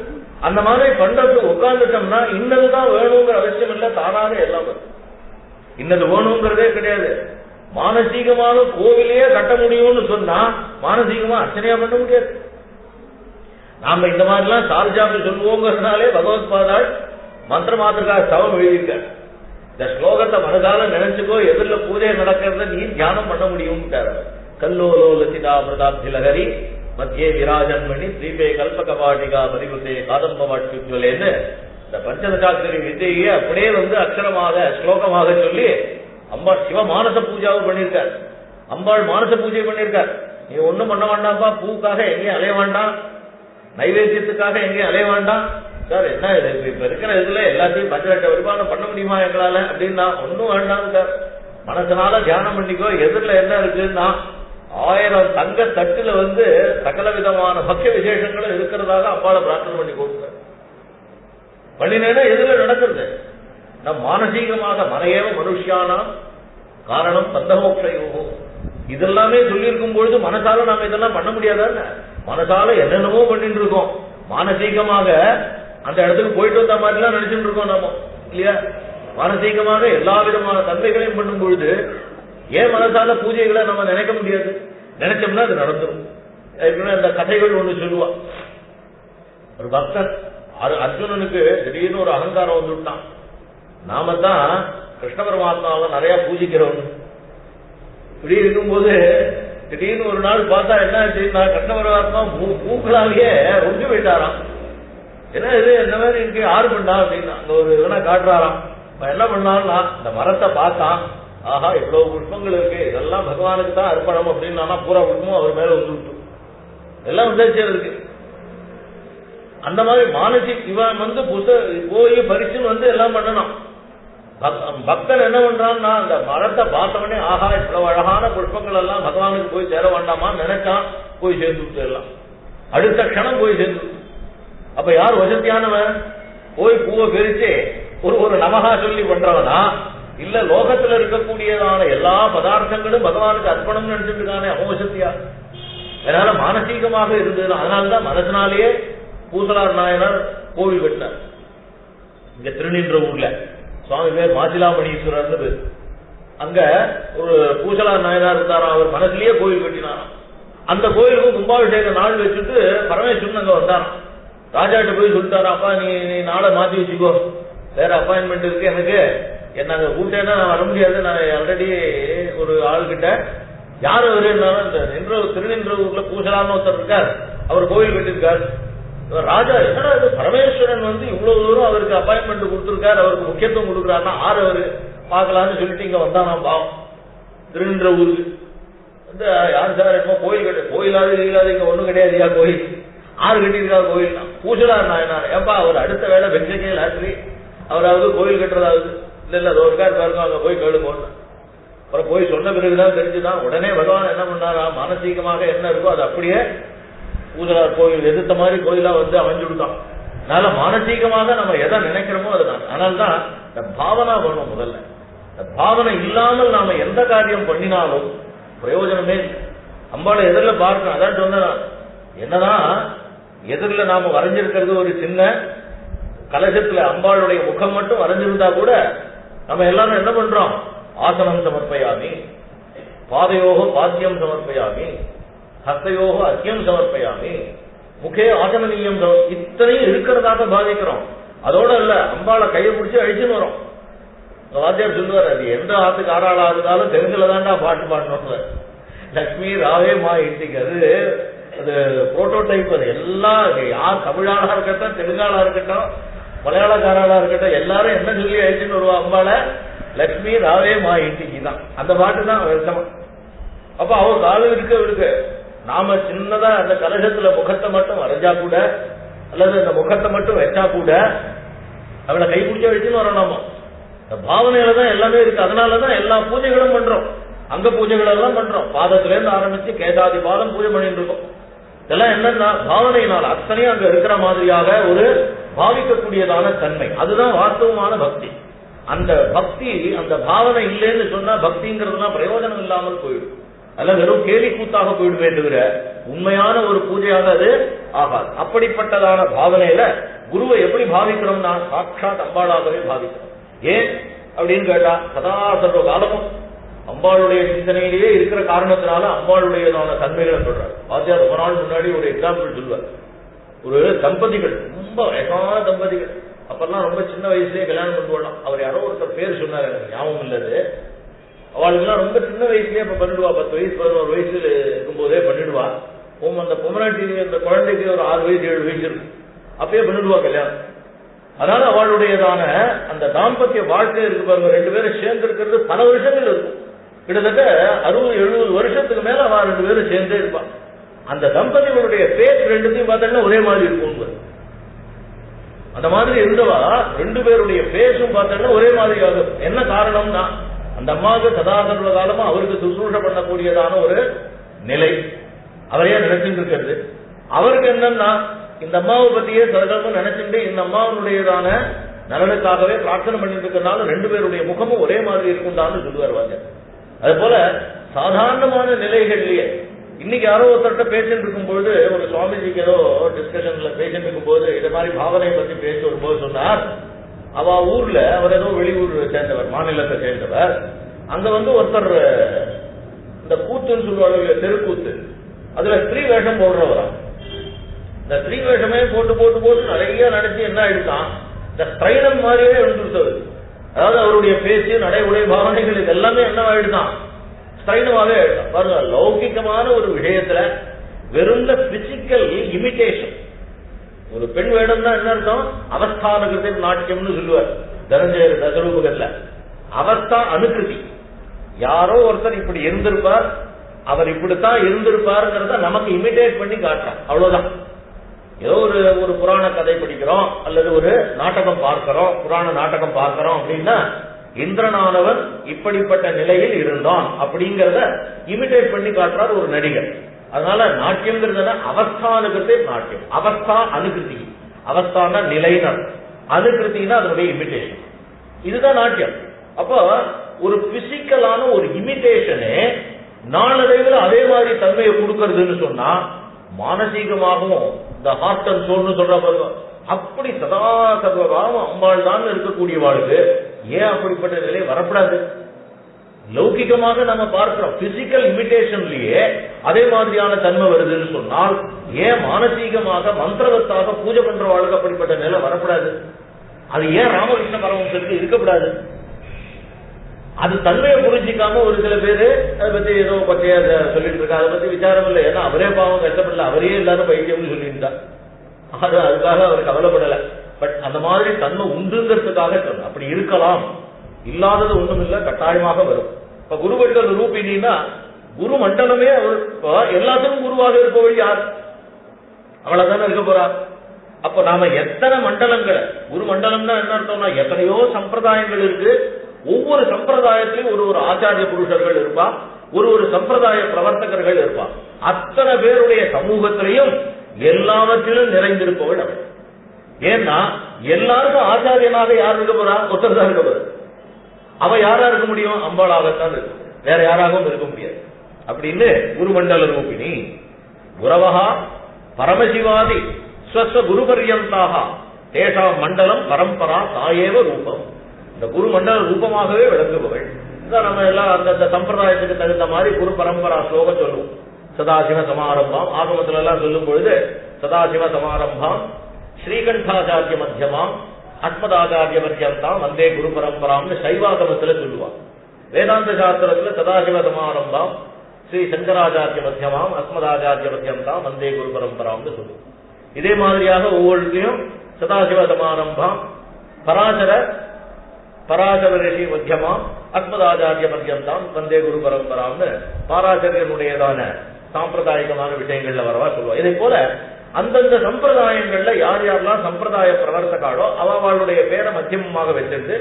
அந்த மாதிரி பண்றதுக்கு உட்கார்ந்துட்டோம்னா இன்னதுதான் வேணுங்கிற அவசியம் இல்லை, தானாக எல்லாம் வரும். இன்னது வேணுங்கிறதே கிடையாது. மானசீகமாக கோவிலையே கட்ட முடியும்னு சொன்னா மானசீகமா அர்ச்சனையா பண்ண முடியாது. நாம இந்த மாதிரிலாம் சார்ஜாப்பு சொல்லுவோங்கிறதுனாலே பகவத்பாதாள் மந்திர மாத்திரக்கா ஸ்தவம் எழுதியிருக்காரு. இந்த ஸ்லோகத்தை மனதால நினைச்சுக்கோ, எதிரில பூஜை நடக்கிறத நீ தியானம் பண்ண முடியும். கல்லோலோ லசிதா பிரதாப்திலகரி மத்தியே விராஜன்மணி ஸ்ரீபே கல்பகபாட்டிகா பரிவுத்தே காதம்பவாட்சின்னு இந்த பஞ்சதசாட்சரி வித்தையே அப்படியே அக்ஷரமாக ஸ்லோகமாக சொல்லி அம்பாள் சிவ மானச பூஜாவை பண்ணியிருக்கார். அம்பாள் மானச பூஜை பண்ணியிருக்கார். நீ ஒண்ணும் பண்ண வேண்டாம்ப்பா, பூக்காக எங்கேயும் அலைய வேண்டாம், நைவேத்தியத்துக்காக எங்கேயும் அலைய வேண்டாம். சார் என்ன இது இப்ப இருக்கிற இதுல எல்லாத்தையும் பஞ்சலட்ச வருமானம் பண்ண முடியுமா எங்களால அப்படின்னா ஒன்னும் வேண்டாம் சார். மனசனால தியானம் பண்ணிக்கோ. எதிரில என்ன இருக்குன்னா 1000 தங்க தட்டுல சகல விதமான பக்ய விசேஷங்களும் இருக்கிறதாக அப்பால பிரார்த்தனை பண்ணி கொடுத்தார். பண்ணினேன்னா எதுல நடக்கிறது? நம் மானசீகமாக மனையேவ மனுஷியானா காரணம் பந்தமோக்ஷயோகம் இதெல்லாமே சொல்லியிருக்கும் பொழுது மனசால நாம இதெல்லாம் பண்ண முடியாதான்னு மனசால என்னென்னமோ பண்ணிட்டு இருக்கோம். மானசீகமாக அந்த இடத்துக்கு போயிட்டு வந்த மாதிரிலாம் நினைச்சுட்டு இருக்கோம் நாம இல்லையா? மானசீகமாக எல்லா விதமான தன்மைகளையும் பண்ணும் பொழுது ஏன் மனசால பூஜைகளை நம்ம நினைக்க முடியாது? நினைச்சோம்னா அது நடந்துடும். அந்த கதைகள் ஒண்ணு சொல்லுவா. ஒரு பக்தன் அர்ஜுனனுக்கு திடீர்னு ஒரு அகங்காரம் வந்துட்டான். நாம தான் கிருஷ்ண பரமாத்மாவை நிறைய பூஜிக்கிறோம். இப்படி இருக்கும்போது திடீர்னு ஒரு நாள் பார்த்தா என்ன ஆச்சுன்னா கிருஷ்ண பரமாத்மா பூக்களாலேயே ரொம்பி போயிட்டாராம். என்ன இது இந்த மாதிரி இருக்கு யாரு பண்ணா அப்படின்னா அங்க ஒரு இதனா காட்டுறாராம். என்ன பண்ணான்னா இந்த மரத்தை பார்த்தான். ஆஹா இவ்வளவு புஷ்பங்கள் இருக்கு, இதெல்லாம் பகவானுக்கு தான் அர்ப்பணம் அப்படின்னு பூரா புஷ்பமும் அவர் மேல வந்துவிட்டு எல்லாம் உதர்ச்சியா இருக்கு. அந்த மாதிரி மானசிக் இவன் போய் பரிசுன்னு எல்லாம் பண்ணணும். பக்தன் என்ன பண்றான்னா அந்த மரத்தை பார்த்தவனே ஆஹா இவ்வளவு அழகான புஷ்பங்கள் எல்லாம் பகவானுக்கு போய் சேர வேண்டாமான்னு நினைச்சான். போய் சேர்ந்து எல்லாம் அடுத்த க்ஷணம் போய் சேர்ந்து. அப்ப யார் வசதியானவன்? போய் பூவை பிரிச்சு ஒரு நமகா சொல்லி பண்றவனா இல்ல லோகத்துல இருக்கக்கூடியதான எல்லா பதார்த்தங்களும் பகவானுக்கு அர்ப்பணம் நினைச்சிட்டு இருக்கானே அமோசத்தியா? அதனால மானசீகமாக இருந்தது. அதனால்தான் மனசனாலேயே பூசலார் நாயனார் கோவில் கட்டினார். இங்க திருநின்ற ஊர்ல சுவாமி பேர் மாசிலாமணீஸ்வரர் பேர். அங்க ஒரு பூசலார் நாயனார் இருந்தாராம். அவர் மனசுலயே கோவில் கட்டினாராம். அந்த கோயிலுக்கு கும்பாபிஷேக நாள் வச்சுட்டு பரமேஸ்வரன் அங்க வந்தாராம். ராஜாட்ட போய் சொல்லிட்டாரா, அப்பா நீ நாளை மாத்தி வச்சுக்கோ, வேற அப்பாயின்மெண்ட் இருக்கு எனக்கு, என்ன கூப்பிட்டேன்னா நான் வர முடியாது. நான் ஆல்ரெடி ஒரு ஆள்கிட்ட யார் அவரு இந்த திருநின்ற ஊர்ல பூசலான்னு ஒருத்தர் இருக்கார், அவர் கோயில் கட்டிருக்கார். ராஜா என்னடா இது பரமேஸ்வரன் இவ்வளவு தூரம் அவருக்கு அப்பாயின்மெண்ட் கொடுத்திருக்காரு, அவருக்கு முக்கியத்துவம் கொடுக்குறாருன்னா ஆறு அவரு பாக்கலாம்னு சொல்லிட்டு இங்க வந்தானா பாவம் திருநின்ற ஊருக்கு. யாரு சார் என்னமோ கோயில் கட்டு, கோயிலாவது இல்லாத இங்க ஒண்ணும் கிடையாதுயா, கோயில் ஆறு கட்டிருக்காரு கோயில் தான். பூசலார் நாயனார் ஏப்பா அவர் அடுத்த வேலை வெங்கடேல் ஆட்சி அவராவது கோயில் கட்டுறதாவது இல்ல அது ஒரு கார் பாருங்க அங்க போய் கேளுங்க. அப்புறம் போய் சொன்ன பிறகுதான் தெரிஞ்சுதான் உடனே பகவான் என்ன பண்ணாரா, மானசீகமாக என்ன இருக்கோ அது அப்படியே பூசலார் கோயில் எதிர்த்த மாதிரி கோயிலா அமைஞ்சு விடுதான். அதனால மானசீகமாக நம்ம எதை நினைக்கிறோமோ அதுதான். அதனால்தான் இந்த பாவனா பண்ணணும். முதல்ல இந்த பாவனை இல்லாமல் நாம எந்த காரியம் பண்ணினாலும் பிரயோஜனமே. அம்பாளை எதிரில் பார்க்கணும். அதான் சொன்ன என்னதான் எதிரில் நாம வரைஞ்சிருக்கிறது ஒரு சின்ன கலசத்துல அம்பாளுடைய முகம் மட்டும் வரைஞ்சிருந்தா கூட நம்ம எல்லாரும் என்ன பண்றோம், ஆசனம் சமர்ப்பயாமி, பாதையோக பாத்தியம் சமர்ப்பயாமி, ஹஸ்தயோக அத்தியம் சமர்ப்பயாமி, முகே ஆசமனீயம் இத்தனையும் இருக்கிறதாக பாதிக்கிறோம். அதோட இல்ல அம்பாளை கையை பிடிச்சி அழிச்சுன்னு வரோம். வாத்தியார் சொல்லுவார், அது எந்த ஆத்துக்கு ஆறாளா இருந்தாலும் தெலுங்குல தான்டா பாட்டு பாடணும். லட்சுமி ராவே மா இன்றைக்கு அது புரோட்டோடைப். அது எல்லாம் யார் தமிழாளா இருக்கட்டும், தெலுங்காளா இருக்கட்டும், மலையாளக்காரா இருக்கட்டும், எல்லாரும் என்ன சொல்லி அழிச்சுன்னு வருவா அம்பாள, லட்சுமி ராவே மா இன்றைக்கு தான் அந்த பாட்டு தான் வருஷம். அப்ப அவ காலம் இருக்கு. நாம சின்னதா அந்த கலசத்துல முகத்தை மட்டும் வரைஞ்சா கூட அல்லது அந்த முகத்தை மட்டும் வச்சா கூட அவளை கை பிடிச்ச வச்சுன்னு வரோம். நாம பாவனையில தான் எல்லாமே இருக்கு. அதனாலதான் எல்லா பூஜைகளும் பண்றோம். அங்க பூஜைகள் எல்லாம் பண்றோம். பாதத்துல இருந்து ஆரம்பிச்சு கேதாதி பாதம் பூஜை பண்ணிட்டு இருக்கோம். இதெல்லாம் என்னன்னா பாவனையினால் அத்தனையும் அங்க இருக்கிற மாதிரியாக ஒரு பாவிக்கக்கூடியதான தன்மை. அதுதான் வாஸ்தவமான பக்தி. அந்த பக்தி அந்த பாவனை இல்லைன்னு சொன்னா பக்திங்கிறதுலாம் பிரயோஜனம் இல்லாமல் போயிடும். அதெல்லாம் வெறும் கேலி கூத்தாக போயிடுமே தவிர உண்மையான ஒரு பூஜையாக அது ஆகாது. அப்படிப்பட்டதான பாவனையில குருவை எப்படி பாவிக்கிறோம்னா சாட்சாத் அம்பாளாகவே பாவிக்கிறோம். ஏன் அப்படின்னு கேட்டா சதா சர்வ காலமும் அம்பாளுடைய சிந்தனையிலேயே இருக்கிற காரணத்தினால அம்பாளுடையதான தன்மைகளை சொல்றாரு. வாத்தியார் ரொம்ப நாள் முன்னாடி ஒரு எக்ஸாம்பிள் சொல்வார். ஒரு தம்பதிகள், ரொம்ப வயசான தம்பதிகள், அப்பெல்லாம் ரொம்ப சின்ன வயசுலயே கல்யாணம் பண்ணி போடலாம். அவர் யாரோ ஒருத்தர் பேர் சொன்னார், எனக்கு ஞாபகம் இல்லது. அவளுக்குலாம் ரொம்ப சின்ன வயசுலயே இப்ப பண்ணிடுவா. 10 வயசு 11 வயசு இருக்கும்போதே பண்ணிடுவா. அந்த பொம்மநாட்டி அந்த குழந்தைக்கு ஒரு 6 வயசு 7 வயசு இருக்கு, அப்பயே பண்ணிடுவா கல்யாணம். அதனால அவளுடையதான அந்த தாம்பத்திய வாழ்க்கை இருக்கு பாருங்க, 2 பேரும் சேர்ந்து இருக்கிறது பல வருஷங்கள் இருக்கும். கிட்டத்தட்ட 60-70 வருஷத்துக்கு மேல அவ 2 பேரும் சேர்ந்தே இருப்பான். அந்த தம்பதிகளுடைய பேஸ் ரெண்டுத்தையும் பார்த்தீங்கன்னா ஒரே மாதிரி இருக்கும். அந்த மாதிரி இருந்தவா 2 பேருடைய பேஸும் பார்த்தீங்கன்னா ஒரே மாதிரி ஆகும். என்ன காரணம்னா அந்த அம்மாவுக்கு சதாசர்வ காலமா அவருக்கு சுசூஷ பண்ணக்கூடியதான ஒரு நிலை அவரையே நினைச்சுட்டு இருக்கிறது. அவருக்கு என்னன்னா இந்த அம்மாவை பத்தியே சதகமும் நினைச்சுட்டு இந்த அம்மாவுடையதான நலனுக்காகவே பிரார்த்தனை பண்ணிட்டு இருக்கிறதுனால 2 பேருடைய முகமும் ஒரே மாதிரி இருக்கும்டான்னு சொல்லுவார் வாங்க. அது போல சாதாரணமான நிலைகளிலேயே இன்னைக்கு யாரோ ஒருத்தர்கிட்ட பேசிட்டு இருக்கும்போது ஒரு சுவாமிஜிக்கு ஏதோ டிஸ்கஷன்ல பேசிட்டு இருக்கும்போது இந்த மாதிரி பாவனையை பத்தி பேசி வரும்போது சொன்னார், அவ ஊர்ல அவர் ஏதோ வெளியூர் சேர்ந்தவர், மாநிலத்தை சேர்ந்தவர், அங்க ஒருத்தர் இந்த கூத்துன்னு சொல்லுவாங்க, தெருக்கூத்து, அதுல ஸ்திரீ வேஷம் போடுறவரா. இந்த ஸ்திரீ வேஷமே போட்டு போட்டு போட்டு நிறைய நடத்தி என்ன ஆயிடுதான், இந்த ஸ்திரைனம் மாதிரியே எழுந்துருத்தது. அதாவது அவருடைய பேச்சு, நடை, உடை, பாவனைகள் இது எல்லாமே என்னவாயிடுதான், ஸ்திரைனமாவே பாருங்க. லௌகிகமான ஒரு விஷயத்துல வெறும் பிசிக்கல் இமிடேஷன். ஒரு பெண் வேடம்னா என்ன அர்த்தம், அவஸ்தானுகிருதி நாட்டியம்னு சொல்லுவார் தனஞ்சயர் தசரூபகத்துல. அவஸ்தா அனுகிருதி, யாரோ ஒருத்தர் இப்படி இருந்திருப்பார், அவர் இப்படித்தான் இருந்திருப்பாருங்கிறத நமக்கு இமிடேட் பண்ணி காட்டுறான், அவ்வளவுதான். ஏதோ ஒரு புராண கதை படிக்கிறோம் அல்லது ஒரு நாடகம் பார்க்கிறோம், புராண நாடகம் பார்க்கிறோம் அப்படின்னா இந்திரனானவன் இப்படிப்பட்ட நிலையில் இருந்தான் அப்படிங்கறத இமிடேட் பண்ணி காட்டுறார் ஒரு நடிகர். அதனால நாட்டியம்ங்கிறது அவஸ்தானுகிருதி நாட்டியம். அவஸ்தா அனுகிருதி, அவஸ்தான நிலையினர், அனுகிருத்தினா அதனுடைய இமிடேஷன், இதுதான் நாட்டியம். அப்போ ஒரு பிசிக்கலான ஒரு இமிடேஷனே நாளடைவில் அதே மாதிரி தன்மையை கொடுக்கறதுன்னு சொன்னா, மானசீகமாகவும் இந்த ஹார்ட் அண்ட் சோல்னு சொல்ற பாருங்க, அப்படி சதா சர்வகாலம் அம்பாள் தான் இருக்கக்கூடிய வாழ்வு ஏன் அப்படிப்பட்ட நிலை வரப்படாது? லௌகிகமாக நம்ம பார்க்கிறோம், பிசிக்கல் இமிடேஷன்லயே அதே மாதிரியான தன்மை வருதுன்னு சொன்னால் ஏன் மானசீகமாக மந்திரவத்தாக பூஜை பண்ற வாழ்க்கை அப்படிப்பட்ட நிலை வரப்படாது? அது ஏன் ராமகிருஷ்ண பரமஹம்சருக்கு இருக்கப்படாது? அது தன்மையை புரிஞ்சிக்காம ஒரு சில பேரு அதை பத்தி ஏதோ பத்தியா சொல்லிட்டு இருக்கா, அதை பத்தி விசாரம் இல்லை. ஏன்னா அவரே பாவம் கஷ்டப்படல, அவரே எல்லாரும் பைத்தியம்னு சொல்லியிருந்தா, அதுக்காக அவர் கவலைப்படல. பட் அந்த மாதிரி தன்மை உண்டுங்கிறதுக்காக சொன்ன, அப்படி இருக்கலாம், இல்லாதது ஒண்ணும் இல்லை, கட்டாயமாக வரும். இப்ப குருவர்கள் ரூபினா குரு மண்டலமே அவர் எல்லாத்துக்கும் குருவாக இருப்பவள் யார்? அவளதானே இருக்க போறா. அப்ப நாம எத்தனை மண்டலங்களை, குரு மண்டலம்னா என்ன அர்த்தம்னா எத்தனையோ சம்பிரதாயங்கள் இருக்கு. ஒவ்வொரு சம்பிரதாயத்திலையும் ஒரு ஆச்சாரிய புருஷர்கள் இருப்பா, ஒரு சம்பிரதாய பிரவர்த்தகர்கள் இருப்பா. அத்தனை பேருடைய சமூகத்திலையும் எல்லாவற்றிலும் நிறைந்திருப்பவள் அவள். ஏன்னா எல்லாருக்கும் ஆச்சாரியனாக யார் இருக்க போறா? ஒருத்தர் தான் இருக்க போற. அவ யாரா இருக்க முடியும்? அம்பாளாகத்தான் இருக்கும், வேற யாராகவும் இருக்க முடியாது. அப்படின்னு குருமண்டல ரூபிணி குரவஹா பரமசிவாதி ஸ்வஸ்வ குருபர்யந்தாக தேஷா மண்டலம் பரம்பரா தாயேவ ரூபம். இந்த குரு மண்டல ரூபமாகவே விளங்குபவள். நம்ம எல்லாம் அந்த சம்பிரதாயத்துக்கு தகுந்த மாதிரி குரு பரம்பரா ஸ்லோகம் சொல்லுவோம். சதாசிவ சமாரம்பம் ஆகமத்துல எல்லாம் சொல்லும் பொழுது சதாசிவ சமாரம்பம் ஸ்ரீகண்டாச்சாரிய மத்தியமாம் அஸ்மதாச்சாரிய மத்தியந்தாம் வந்தே குரு பரம்பராம்னு சைவாகமத்துல சொல்லுவான். வேதாந்த சாஸ்திரத்துல சதாசிவ சமாரம்பம் ஸ்ரீ சங்கராச்சாரிய மத்தியமாம் அஸ்மதாச்சாரிய மத்தியந்தாம் வந்தே குரு பரம்பராம்னு சொல்லுவோம். இதே மாதிரியாக ஒவ்வொருத்தையும் சதாசிவ சமாரம்பம் பராசர ரிஷி மத்தியமாம் அஸ்மதாச்சாரிய மத்தியந்தாம் வந்தே குரு பரம்பராம்னு பாராசரியனுடையதான சாம்பிரதாயிகமான விஷயங்கள்ல வரவா சொல்லுவா. இதே போல அந்தந்த சம்பிரதாயங்கள்ல யார் யாரெல்லாம் சம்பிரதாய பிரவர்த்தகாலோ அவளுடைய பேரை மத்தியமமாக வச்சிருந்து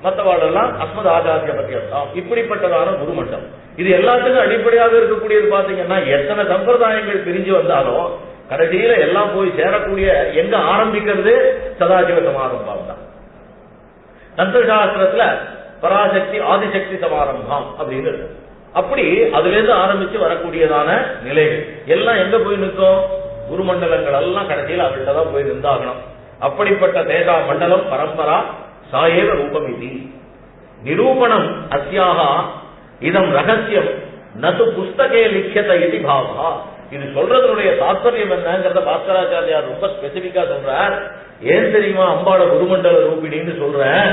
மற்றவாளெல்லாம் அஸ்மதாச்சாரிய மத்தியந்தாம் இப்படிப்பட்டதான குருமண்டம். இது எல்லாத்துக்கும் அடிப்படையாக இருக்கக்கூடியது பாத்தீங்கன்னா எத்தனை சம்பிரதாயங்கள் பிரிஞ்சு வந்தாலும் கடைசியில எல்லாம் போய் சேரக்கூடிய எங்க ஆரம்பிக்கிறது சதாசிவ சமாரம்பம் தான். தந்திரசாஸ்திரத்துல பராசக்தி ஆதிசக்தி சமாரம்பம் அப்படின்னு அப்படி அதுல இருந்து ஆரம்பிச்சு வரக்கூடியதான நிலைகள் எல்லாம் எங்க போய் நிற்கும்? குருமண்டலங்கள் எல்லாம் கடைசியில் அவள்கிட்ட தான் போய் நின்றாகணும். அப்படிப்பட்ட தேசா மண்டலம் பரம்பரா சாயேவ ரூபம் இது நிரூபணம் அஸ்யாக இதம் ரகசியம் நது புஸ்தகே லிக்கியத இது பாவா. இது சொல்றதனுடைய தாற்பயம் என்னங்கிறத பாஸ்கராச்சாரியார் ரொம்ப ஸ்பெசிபிக்கா சொல்றார். ஏன் தெரியுமா அம்பாள குருமண்டல ரூபிணின்னு சொல்றேன்?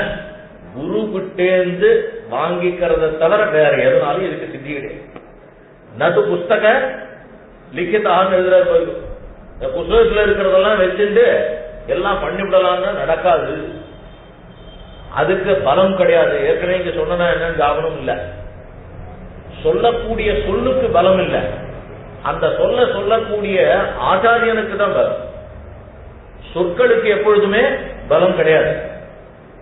குரு கிட்டேந்து வாங்கிக்கிறத தவிர வேற எதனாலும் இதுக்கு சித்தி கிடையாது. நது புஸ்தக லிக்கியத்தான்னு எழுதுறாரு. இந்த புஸ்தகத்துல இருக்கிறதெல்லாம் வச்சுட்டு எல்லாம் பண்ணிவிடலாம்னு நடக்காது. அதுக்கு பலம் கிடையாது. ஏற்கனவே இங்க சொன்னா என்னன்னு கவனம் இல்ல. சொல்லக்கூடிய சொல்லுக்கு பலம் இல்லை, அந்த சொல்லக்கூடிய ஆச்சாரியனுக்கு தான் பலம். சொற்களுக்கு எப்பொழுதுமே பலம் கிடையாது.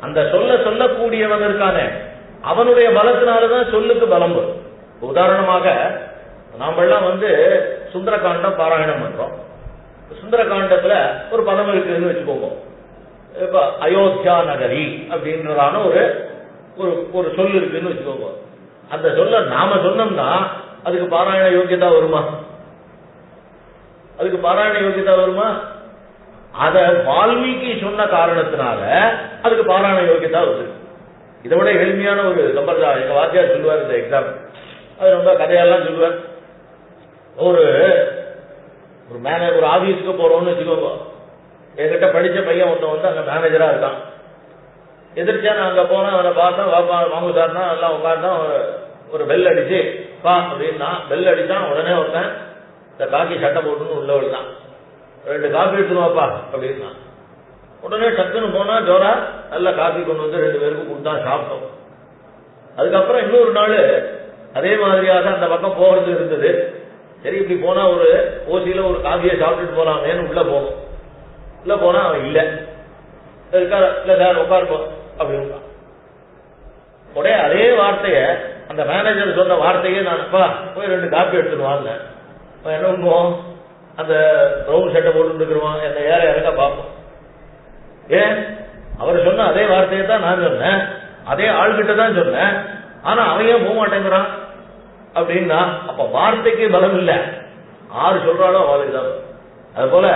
அந்த சொல்லக்கூடியவன் இருக்கானே அவனுடைய பலத்தினாலதான் சொல்லுக்கு பலம் வரும். உதாரணமாக நாம எல்லாம் சுந்தரகாண்டம் பாராயணம் பண்றோம். சுந்தரகாண்டத்துல ஒரு பதம் இருக்குன்னு வச்சுக்கோங்க. இப்ப அயோத்தியா நகரி அப்படின்றதான ஒரு சொல் இருக்குன்னு வச்சுக்கோங்க. அந்த சொல்ல நாம சொன்னோம்னா அதுக்கு பாராயண யோக்கியதா வருமா? அதுக்கு பாராயண யோகியதா வருமா? அத வால்மீகி சொன்ன காரணத்தினால அதுக்கு பாராயண யோகியதா வருது. இதை விட எளிமையான ஒரு சம்பிரதாயம் எங்க வாத்தியார் சொல்லுவார் இந்த எக்ஸாம். அது ரொம்ப கதையெல்லாம் சொல்லுவார். ஒரு ஆபீஸுக்கு போறோம்னு வச்சுக்கோங்க. என்கிட்ட படிச்ச பையன் ஒருத்தன் வந்து அங்க மேனேஜரா இருக்கான். எதிர்த்தா நான் அங்க போனா அவனை பார்த்தா வாங்க சார்னா எல்லாம் உட்கார்ந்தான். ஒரு பெல் அடிச்சு பா அப்படின்னா பெல் அடிச்சான். உடனே ஒருத்தன் இந்த காக்கி சட்டை போட்டுன்னு உள்ள விழுந்தான். 2 காபி எடுத்துருவாப்பா அப்படின்னா உடனே டக்குன்னு போனா ஜோரா நல்ல காபி கொண்டு வந்து 2 பேருக்கு கொடுத்தான், சாப்பிட்டோம். அதுக்கப்புறம் இன்னொரு நாள் அதே மாதிரியாக அந்த பக்கம் போகிறது இருந்தது. சரி இப்படி போனா ஒரு ஓசியில ஒரு காபியை சாப்பிட்டுட்டு போலாமேன்னு உள்ள போகும். உள்ள போனா அவன் இல்லை இல்ல சார் உட்காருப்போம் அப்படின்னு. உடனே அதே வார்த்தைய அந்த மேனேஜர் சொன்ன வார்த்தையே நான்ப்பா போய் 2 காப்பி எடுத்துன்னு வாங்க. என்ன பண்ணுவோம்? அந்த ப்ரௌன் ஷர்ட்டை போட்டு இருக்கிறோம் என்ன ஏற இறக்க பார்ப்போம். ஏன் அவர் சொன்ன அதே வார்த்தையை தான் நான் சொன்னேன், அதே ஆள்கிட்ட தான் சொன்னேன். ஆனா அவன் ஏன் போக மாட்டேங்கிறான் அப்படின்னா அப்ப வார்த்தைக்கு பலம் இல்ல, ஆறு சொல்றாளோ அவளுக்கு தான். அது போல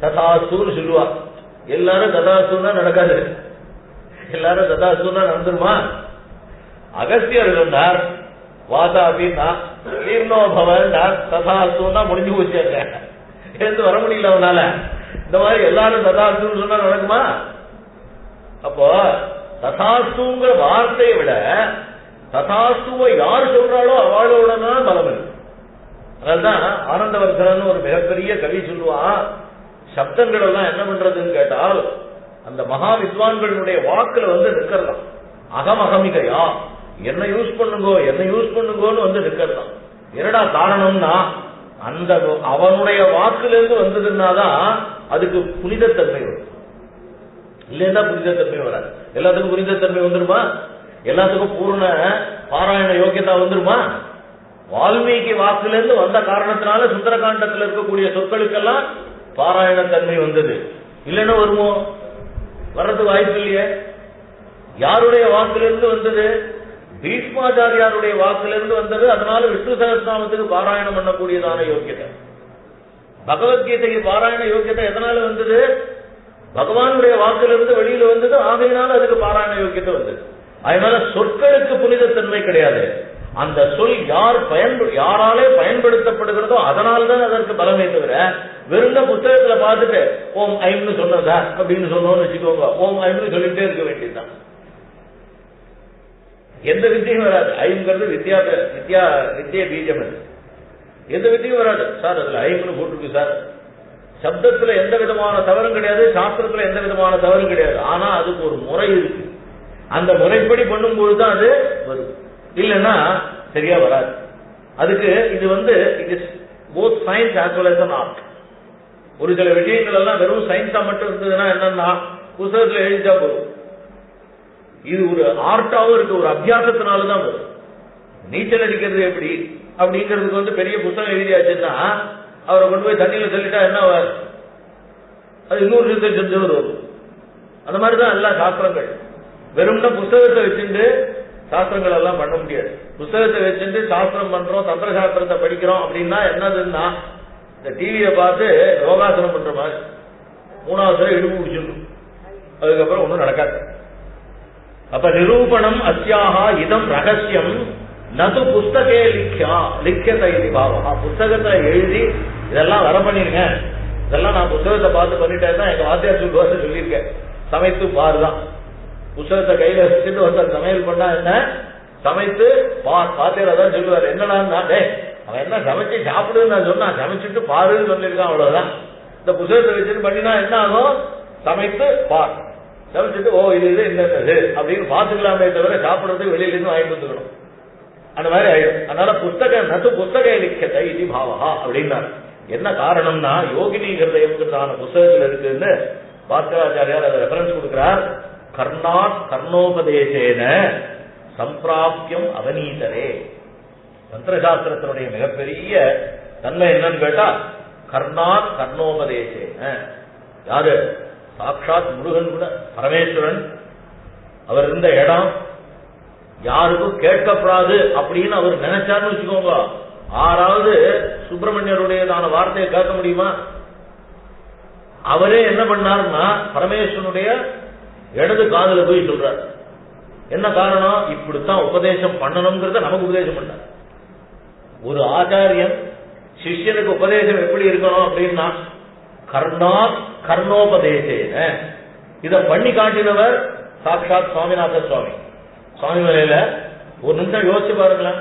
ததாஸ்துன்னு சொல்லுவா. எல்லாரும் ததாஸ்துன்னா நடக்காது, எல்லாரும் ததாஸ்துன்னா நடந்துருமா? அகஸ்தியர் சொன்னார் வாதா அப்படின்னா தீர்ணோ பவன் ததாஸ்துன்னா முடிஞ்சு போச்சாங்க, எடுத்து வர முடியல அவனால. இந்த மாதிரி எல்லாரும் ததாஸ்துன்னு சொன்னா நடக்குமா? அப்போ ததாஸ்துங்கிற வார்த்தையை விட ததாஸ்துவை யார் சொல்றாளோ அவளோட தான் பலம் இருக்கு. அதனால்தான் ஆனந்தவர்தன் ஒரு மிகப்பெரிய கவி சொல்லுவான், சப்தங்கள் எல்லாம் என்ன பண்றதுன்னு கேட்டால் அந்த மகா வித்வான்களுடைய வாக்குல வந்து நிற்கலாம். அகமகமிகையா என்ன யூஸ் பண்ணுங்கோ என்ன யூஸ் பண்ணுங்கோன்னு வந்து நிற்கலாம். என்னடா காரணம்னா அந்த அவனுடைய வாக்குலேருந்து வந்ததுன்னாதான் அதுக்கு புனிதத்தன்மை வரும். இல்லைன்னா புனிதத்தன்மை வராது. எல்லாத்துக்கும் புனிதத்தன்மை வந்துருமா? எல்லாத்துக்கும் பூர்ண பாராயண யோகியதா வந்துருமா? வால்மீகி வாக்குலேருந்து வந்த காரணத்தினால சுந்தரகாண்டத்தில் இருக்கக்கூடிய சொற்களுக்கெல்லாம் பாராயண தன்மை வந்தது. இல்லைன்னா வருமோ? வர்றதுக்கு வாய்ப்பு இல்லையே. யாருடைய வாக்கிலிருந்து வந்தது? பீஷ்மாச்சாரியாருடைய வாக்கிலிருந்து வந்தது. அதனால விஷ்ணு சகஸ்ரநாமத்துக்கு பாராயணம் பண்ணக்கூடியதான யோக்கியதை. பகவத்கீதைக்கு பாராயண யோக்கியதை எதனால வந்தது? பகவானுடைய வாக்கிலிருந்து வெளியில வந்தது. ஆகையினால அதுக்கு பாராயண யோக்கியத்தை வந்தது. அதனால சொற்களுக்கு புனிதத்தன்மை கிடையாது. அந்த சொல் யாராலே பயன்படுத்தப்படுகிறதோ அதனால்தான் அதற்கு பலமே தவிர வெறுங்க புத்தகத்துல பார்த்துட்டு ஓம் ஐம்னு சொன்னதா அப்படின்னு சொன்னோம்னு வச்சுக்கோங்க, ஓம் ஐம்னு சொல்லிட்டே இருக்க வேண்டியதுதான். எந்த வித்தியும் வராது. ஐம்ங்கிறது வித்யா பீஜம். எந்த வித்தியும் வராது. சார் அதுல ஐம்னு போட்டிருக்கு சார். சப்தத்துல எந்த விதமான தவறும் கிடையாது, சாஸ்திரத்துல எந்த விதமான தவறும் கிடையாது. ஆனா அதுக்கு ஒரு முறை இருக்கு. அந்த முறைப்படி பண்ணும்போதுதான் அது வரும். இல்லைன்னா சரியா வராது. அதுக்கு இது வந்து it is both science as well as an art. ஒரு சில விஷயங்கள் எல்லாம் வெறும் சயின்ஸா மட்டும் இருந்ததுன்னா என்னன்னா புத்தகத்துல எழுதிட்டா போதும். இது ஒரு ஆர்ட்டாவும் இருக்கு, ஒரு அபியாசத்தினாலதான் வரும். நீச்சல் அடிக்கிறது எப்படி அப்படிங்கிறதுக்கு வந்து பெரிய புத்தகம் எழுதியாச்சுன்னா அவரை கொண்டு போய் தண்ணியில சொல்லிட்டா என்ன ஆவார்? அது இன்னொரு விஷயத்தை செஞ்சவர் வரும். அந்த மாதிரிதான் எல்லா சாஸ்திரங்கள். வெறும்னா புத்தகத்தை வச்சுட்டு சாஸ்திரங்கள் எல்லாம் பண்ண முடியாது. புத்தகத்தை வச்சுட்டு சாஸ்திரம் பண்றோம், தந்திர சாஸ்திரத்தை படிக்கிறோம் அப்படின்னா என்னதுன்னா இந்த டிவியை பார்த்து யோகாசனம் பண்ற மாதிரி 3வது தடவை இடுப்பு பிடிச்சிடணும், அதுக்கப்புறம் ஒன்றும் நடக்காது. அப்ப நிரூபணம் அஸ்யாஹா இதம் ரகசியம் நது புஸ்தகே லிக்கியதை பாவா. புத்தகத்தை எழுதி இதெல்லாம் வர பண்ணிருங்க, இதெல்லாம் நான் புத்தகத்தை பார்த்து பண்ணிட்டேன்னா எங்க வாத்தியார் சொல்லுவாரு சொல்லியிருக்கேன், சமைத்து பாருதான். புத்தகத்தை கையில வச்சுட்டு ஒருத்தர் சமையல் பண்ணா என்ன, சமைத்து பாத்தியார் அதான் சொல்லுவாரு. என்னன்னா அவன் என்ன சமைச்சு சாப்பிடுன்னு நான் சொன்னா, சமைச்சிட்டு பாருன்னு சொல்லியிருக்கான், அவ்வளவுதான். இந்த புத்தகத்தை வச்சுட்டு பண்ணினா என்ன ஆகும்? சமைத்து பார், சமைச்சிட்டு ஓ இது என்னது அப்படின்னு பாத்துக்கலாமே தவிர சாப்பிடுறதுக்கு வெளியில இருந்து வாங்கி வந்துக்கணும், அந்த மாதிரி ஆயிடும். அதனால புஸ்தக லிக்கியதை இது பாவா அப்படின்னாரு. என்ன காரணம்னா யோகினி ஹிருதயம்ங்கிறதான புஸ்தகத்தில் இருக்குன்னு பாஸ்கராச்சாரியார் அதை ரெஃபரன்ஸ் கொடுக்கிறார். கர்ணாத் கர்ணோபதேசேன சம்பிராப்தியம் அவநீதரே. தந்திரசாஸ்திரத்தினுடைய மிகப்பெரிய தன்மை என்னன்னு கேட்டா கர்ணாத் கர்ணோபதேசேன. யாரு? சாட்சாத் முருகன் கூட பரமேஸ்வரன். அவர் இருந்த இடம் யாருக்கும் கேட்கப்படாது அப்படின்னு அவர் நினைச்சாருன்னு வச்சுக்கோங்க, ஆறாவது சுப்பிரமணியருடையதான வார்த்தையை கேட்க முடியுமா? அவரே என்ன பண்ணார்னா பரமேஸ்வரனுடைய இடது காதுல போய் சொல்றார். என்ன காரணம்? இப்படித்தான் உபதேசம் பண்ணணும்ங்கிறத நமக்கு உபதேசம் பண்ணார். ஒரு ஆச்சாரியன் சிஷ்யனுக்கு உபதேசம் எப்படி இருக்கணும் அப்படின்னா கர்ணோபதேசேன இத பண்ணி காட்டினவர் சாட்சாத் சுவாமிநாத சுவாமி. சுவாமி மலையில ஒரு நிமிஷம் யோசிச்சு பாருங்களேன்.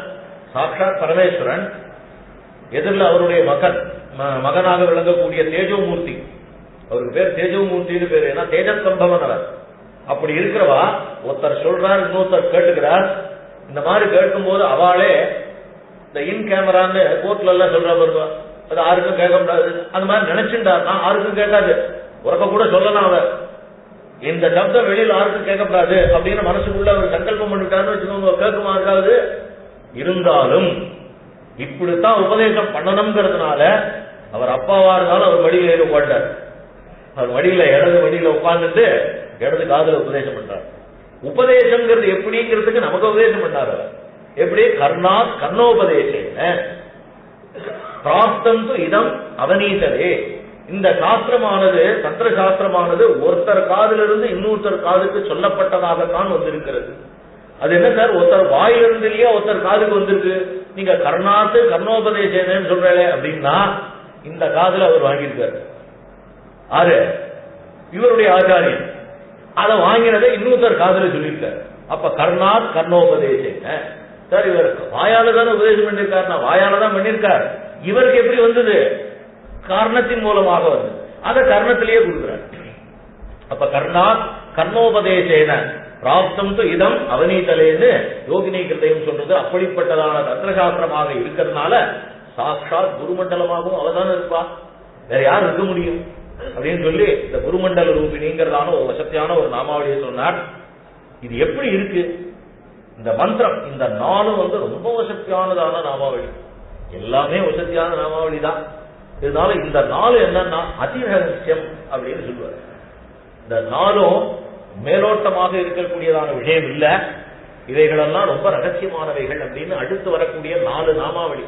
சாட்சாத் பரமேஸ்வரன் எதிரில் அவருடைய மகனாக விளங்கக்கூடிய தேஜோமூர்த்தி, அவருக்கு பேர் தேஜோமூர்த்தின்னு பேரு, ஏன்னா தேஜஸ்கம்பவன் அவர். அப்படி இருக்கிறவா ஒருத்தர் சொல்றார், இன்னொருத்தர் கேட்டுக்கிறார். இந்த மாதிரி கேட்கும் போது அவளே இந்த இன் கேமரான்னு கோர்ட்ல எல்லாம் சொல்றா வருவா, அது யாருக்கும் கேட்க கூடாது அந்த மாதிரி நினைச்சுட்டாருன்னா யாருக்கும் கேட்காது. உறக்க கூட சொல்லலாம் அவர் இந்த சப்தம் வெளியில் யாருக்கும் கேட்கக்கூடாது அப்படின்னு மனசுக்குள்ள அவர் சங்கல்பம் பண்ணிட்டாருன்னு வச்சுக்கோங்க, கேட்குமா இருக்காது. இருந்தாலும் இப்படித்தான் உபதேசம் பண்ணணுங்கிறதுனால அவர் அப்பாவா இருந்தாலும் அவர் வடியில ஏறி உட்காண்டார். அவர் வடியில இடது வடியில உட்கார்ந்துட்டு இடது காதுல உபதேசம் பண்றார். உபதேசம்ங்கிறது எப்படிங்கிறதுக்கு நமக்கு உபதேசம் பண்ணார். எப்படி? கர்ணோபதேசேன பிராப்தந்து இதம் அவனீதரே. இந்த சாஸ்திரமானது தந்திர சாஸ்திரமானது ஒருத்தர் காதிலிருந்து இன்னொருத்தர் காதுக்கு சொல்லப்பட்டதாகத்தான் வந்திருக்கிறது. அது என்ன சார், ஒருத்தர் வாயிலிருந்து இல்லையா ஒருத்தர் காதுக்கு வந்திருக்கு. நீங்க கர்ணோபதேசேனன்னு சொல்றே அப்படின்னா இந்த காதுல அவர் வாங்கியிருக்காரு. ஆறு இவருடைய ஆச்சாரியன் அதை வாங்கினதை இன்னொருத்தர் காதுல சொல்லியிருக்காரு. அப்ப கர்ணோபதேசேன சார் இவர் வாயால தானே உபதேசம் பண்ணிருக்காரு, நான் வாயால தான் பண்ணிருக்கார். இவருக்கு எப்படி வந்தது? காரணத்தின் மூலமாக வந்து அதை கர்ணத்திலேயே கொடுக்கிறார். அப்ப கர்ணோபதேசேன பிராப்தம் இதம் அவனீதலேன்னு யோகினி கிருதயம் சொல்றது. அப்படிப்பட்டதான தந்திரசாஸ்திரமாக இருக்கிறதுனால சாட்சாத் குருமண்டலமாகவும் அவதான இருப்பா, வேற யார் இருக்க முடியும் அப்படின்னு சொல்லி இந்த குருமண்டல ரூபிணிங்கிறதான ஒரு வசத்தியான ஒரு நாமாவளியை சொன்னார். இது எப்படி இருக்கு இந்த மந்திரம்? இந்த நாளும் ரொம்ப வசத்தியானதான நாமாவளி, எல்லாமே வசத்தியான நாமாவளி தான். இதனால இந்த நாலு என்னன்னா அதிரகசியம் அப்படின்னு சொல்லுவார். இந்த நாளும் மேலோட்டமாக இருக்கக்கூடியதான விஷயம் இல்ல, இவைகளெல்லாம் ரொம்ப ரகசியமானவைகள் அப்படின்னு அடுத்து வரக்கூடிய 4 நாமாவளி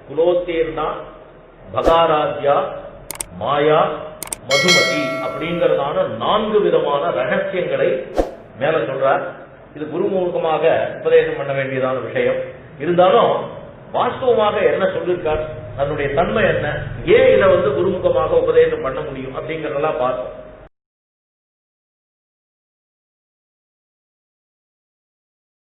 குலோத்தேர்னா, பகாராத்யா, மாயா, மதுமதி அப்படிங்கிறதான 4 விதமான ரகசியங்களை மேல சொல்றார். இது குருமுகமாக உபதேசம் பண்ண வேண்டியதான விஷயம். இருந்தாலும் வாஸ்தவமாக என்ன சொல்லியிருக்கார், தன்னுடைய தன்மை என்ன, ஏன் இதை குருமுகமாக உபதேசம் பண்ண முடியும் அப்படிங்கறதெல்லாம் பார்த்தோம்.